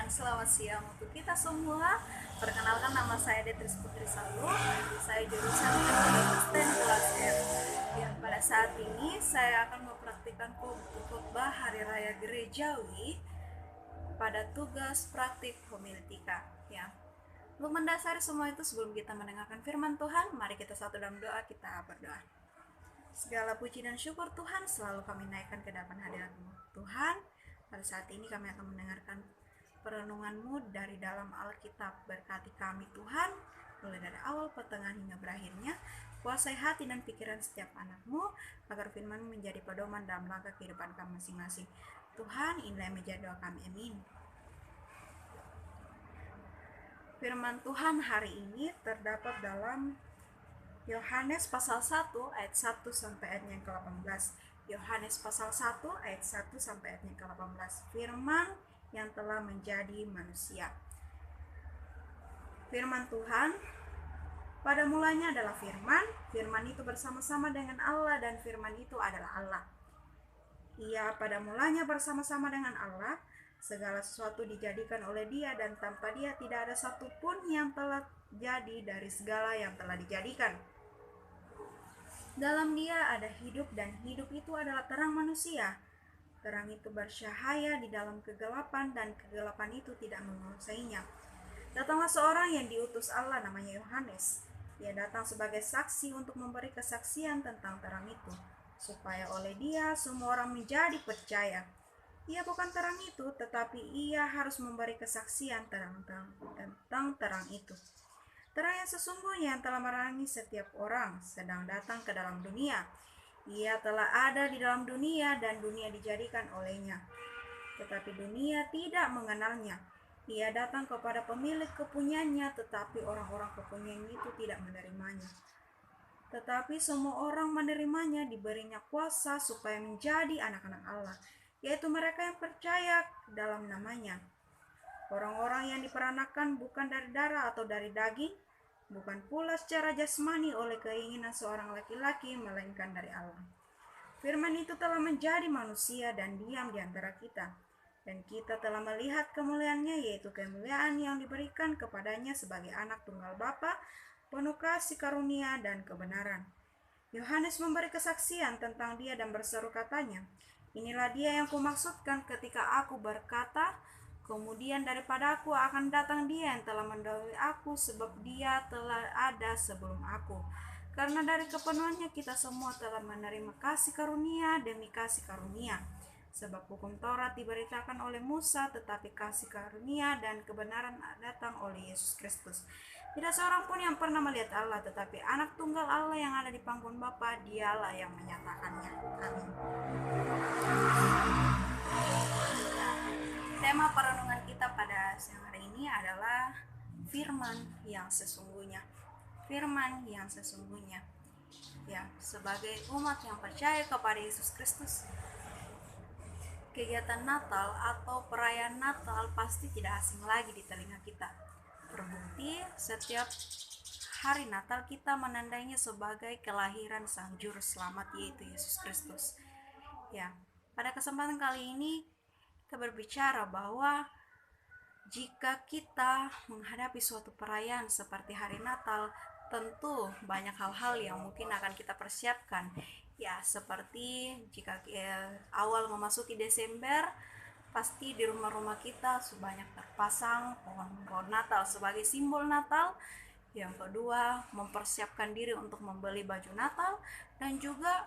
selamat siang untuk kita semua. Perkenalkan, nama saya Detris Putri Salu. Saya jurusan Teknik Kristen kelas F. Ya, pada saat ini saya akan mempraktikkan khotbah Hari Raya Gerejawi pada tugas praktik homiletika. Ya. Untuk mendasari semua itu, sebelum kita mendengarkan firman Tuhan, mari kita satu dalam doa, kita berdoa. Segala puji dan syukur Tuhan selalu kami naikkan ke depan hadirat-Mu. Tuhan, pada saat ini kami akan mendengarkan perenungan-Mu dari dalam Alkitab. Berkati kami Tuhan, mulai dari awal, pertengahan, hingga berakhirnya. Kuasai hati dan pikiran setiap anak-Mu, agar firman-Mu menjadi pedoman dalam langkah kehidupan kami masing-masing. Tuhan, inilah menjadi doa kami. Amin. Firman Tuhan hari ini terdapat dalam Yohanes pasal 1 ayat 1 sampai ayat yang ke-18. Yohanes pasal 1 ayat 1 sampai ayat yang ke-18. Firman yang telah menjadi manusia. Firman Tuhan, pada mulanya adalah firman, firman itu bersama-sama dengan Allah dan firman itu adalah Allah. Ia pada mulanya bersama-sama dengan Allah, segala sesuatu dijadikan oleh Dia dan tanpa Dia tidak ada satupun yang telah jadi dari segala yang telah dijadikan. Dalam Dia ada hidup dan hidup itu adalah terang manusia. Terang itu bercahaya di dalam kegelapan dan kegelapan itu tidak menguasainya. Datanglah seorang yang diutus Allah, namanya Yohanes. Ia datang sebagai saksi untuk memberi kesaksian tentang terang itu, supaya oleh Dia semua orang menjadi percaya. Ia bukan terang itu, tetapi ia harus memberi kesaksian tentang terang itu. Terang yang sesungguhnya yang telah menerangi setiap orang sedang datang ke dalam dunia. Ia telah ada di dalam dunia dan dunia dijadikan olehnya, tetapi dunia tidak mengenalnya. Ia datang kepada pemilik kepunyaannya, tetapi orang-orang kepunyaannya itu tidak menerimanya. Tetapi semua orang menerimanya, diberinya kuasa supaya menjadi anak-anak Allah, yaitu mereka yang percaya dalam namanya. Orang-orang yang diperanakan bukan dari darah atau dari daging, bukan pula secara jasmani oleh keinginan seorang laki-laki, melainkan dari Allah. Firman itu telah menjadi manusia dan diam di antara kita, dan kita telah melihat kemuliaannya, yaitu kemuliaan yang diberikan kepadanya sebagai anak tunggal Bapa, penuh kasih karunia dan kebenaran. Yohanes memberi kesaksian tentang Dia dan berseru katanya, "Inilah Dia yang kumaksudkan ketika aku berkata, kemudian daripada aku akan datang Dia yang telah mendahului aku, sebab Dia telah ada sebelum aku." Karena dari kepenuhannya kita semua telah menerima kasih karunia demi kasih karunia. Sebab hukum Taurat diberitakan oleh Musa, tetapi kasih karunia dan kebenaran datang oleh Yesus Kristus. Tidak seorang pun yang pernah melihat Allah, tetapi anak tunggal Allah yang ada di pangkuan Bapa, Dialah yang menyatakannya. Amin. Tema perenungan kita pada siang hari ini adalah firman yang sesungguhnya. Firman yang sesungguhnya. Ya, sebagai umat yang percaya kepada Yesus Kristus, kegiatan Natal atau perayaan Natal pasti tidak asing lagi di telinga kita. Terbukti setiap hari Natal kita menandainya sebagai kelahiran Sang Juru Selamat, yaitu Yesus Kristus. Ya, pada kesempatan kali ini kita berbicara bahwa jika kita menghadapi suatu perayaan seperti hari Natal, tentu banyak hal-hal yang mungkin akan kita persiapkan. Ya, seperti jika awal memasuki Desember, pasti di rumah-rumah kita sebanyak terpasang pohon-pohon Natal sebagai simbol Natal. Yang kedua, mempersiapkan diri untuk membeli baju Natal, dan juga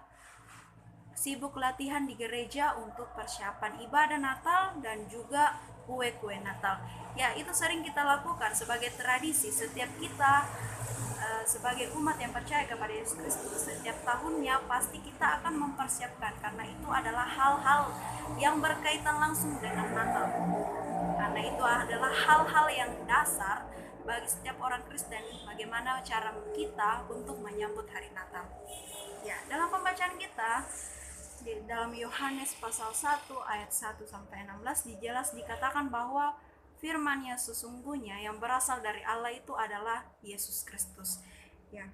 sibuk latihan di gereja untuk persiapan ibadah Natal dan juga kue-kue Natal. Ya, itu sering kita lakukan sebagai tradisi setiap kita sebagai umat yang percaya kepada Yesus Kristus. Setiap tahunnya pasti kita akan mempersiapkan, karena itu adalah hal-hal yang berkaitan langsung dengan Natal. Karena itu adalah hal-hal yang dasar bagi setiap orang Kristen, bagaimana cara kita untuk menyambut hari Natal. Ya, dalam pembacaan kita di dalam Yohanes pasal 1 ayat 1 sampai 16 dikatakan bahwa firman yang sesungguhnya yang berasal dari Allah itu adalah Yesus Kristus. Ya.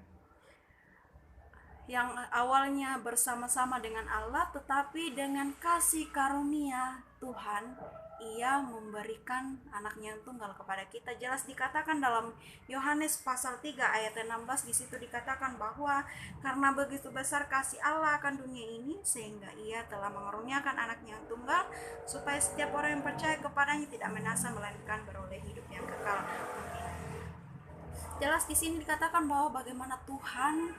Yang awalnya bersama-sama dengan Allah, tetapi dengan kasih karunia Tuhan ia memberikan anaknya yang tunggal kepada kita. Jelas dikatakan dalam Yohanes pasal 3 ayat 16, di situ dikatakan bahwa karena begitu besar kasih Allah akan dunia ini sehingga ia telah mengaruniakan anaknya yang tunggal supaya setiap orang yang percaya kepadanya tidak binasa melainkan beroleh hidup yang kekal. Jelas di sini dikatakan bahwa bagaimana Tuhan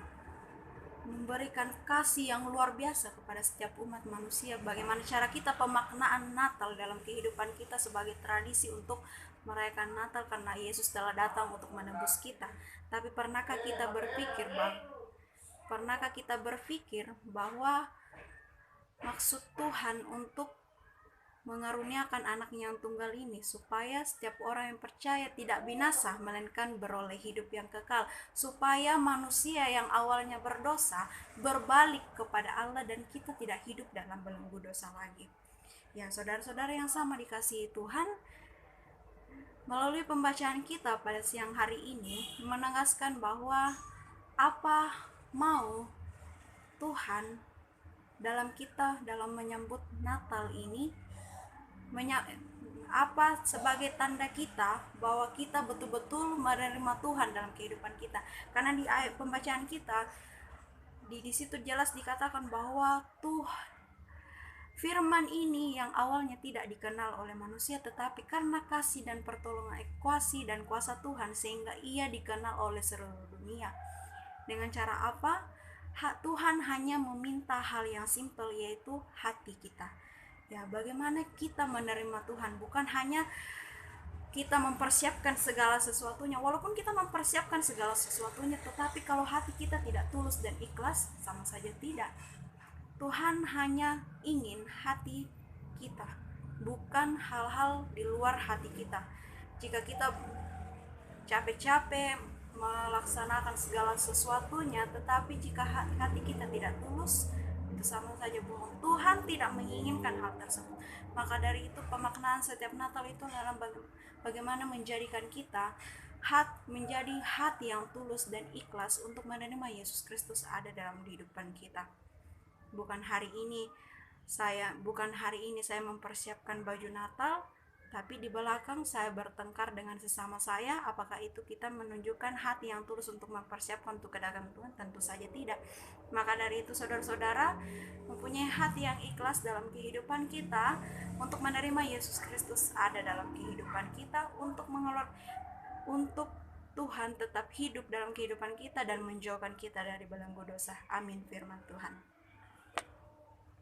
memberikan kasih yang luar biasa kepada setiap umat manusia. Bagaimana cara kita pemaknaan Natal dalam kehidupan kita sebagai tradisi untuk merayakan Natal karena Yesus telah datang untuk menebus kita. Tapi pernahkah kita berpikir bahwa maksud Tuhan untuk mengaruniakan anaknya yang tunggal ini supaya setiap orang yang percaya tidak binasa melainkan beroleh hidup yang kekal, supaya manusia yang awalnya berdosa berbalik kepada Allah dan kita tidak hidup dalam belenggu dosa lagi. Ya, saudara-saudara yang sama dikasihi Tuhan, melalui pembacaan kita pada siang hari ini menegaskan bahwa apa mau Tuhan dalam menyambut Natal ini, apa sebagai tanda kita bahwa kita betul-betul menerima Tuhan dalam kehidupan kita. Karena di ayat pembacaan kita di situ jelas dikatakan bahwa firman ini yang awalnya tidak dikenal oleh manusia, tetapi karena kasih dan pertolongan kuasa dan kuasa Tuhan sehingga ia dikenal oleh seluruh dunia. Dengan cara apa? Tuhan hanya meminta hal yang simpel, yaitu hati kita. Ya, bagaimana kita menerima Tuhan, bukan hanya kita mempersiapkan segala sesuatunya. Walaupun kita mempersiapkan segala sesuatunya, tetapi kalau hati kita tidak tulus dan ikhlas, sama saja tidak. Tuhan hanya ingin hati kita, bukan hal-hal di luar hati kita. Jika kita capek-capek melaksanakan segala sesuatunya, tetapi jika hati kita tidak tulus, itu sama saja bohong. Tuhan tidak menginginkan hal tersebut. Maka dari itu pemaknaan setiap Natal itu adalah bagaimana menjadikan kita menjadi hati yang tulus dan ikhlas untuk menerima Yesus Kristus ada dalam kehidupan kita. Bukan hari ini saya mempersiapkan baju Natal, tapi di belakang saya bertengkar dengan sesama saya. Apakah itu kita menunjukkan hati yang tulus untuk mempersiapkan untuk kedatangan Tuhan? Tentu saja tidak. Maka dari itu saudara-saudara, mempunyai hati yang ikhlas dalam kehidupan kita untuk menerima Yesus Kristus ada dalam kehidupan kita, untuk Tuhan tetap hidup dalam kehidupan kita dan menjauhkan kita dari belenggu dosa. Amin firman Tuhan.